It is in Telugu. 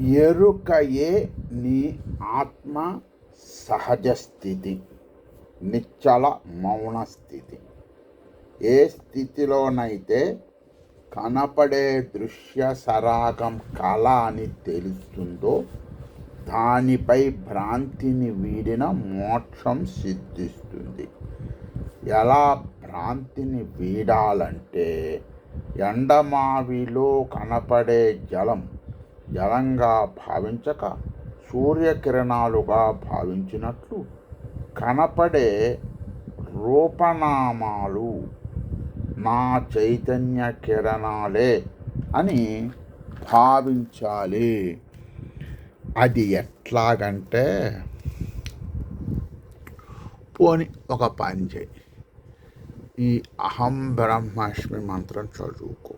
ఎరుకయే నీ ఆత్మ సహజ స్థితి, నిశ్చల మౌన స్థితి. ఏ స్థితిలోనైతే కనపడే దృశ్య సరాగం కళ అని తెలుస్తుందో దానిపై భ్రాంతిని వీడిన మోక్షం సిద్ధిస్తుంది. ఎలా భ్రాంతిని వీడాలంటే, ఎండమావిలో కనపడే జలంగా భావించక సూర్యకిరణాలుగా భావించినట్లు కనపడే రూపనామాలు నా చైతన్య కిరణాలే అని భావించాలి. అది ఎట్లాగంటే, పోని ఒక పని చేయి, ఈ అహం బ్రహ్మాస్మి మంత్రం చదువుకో.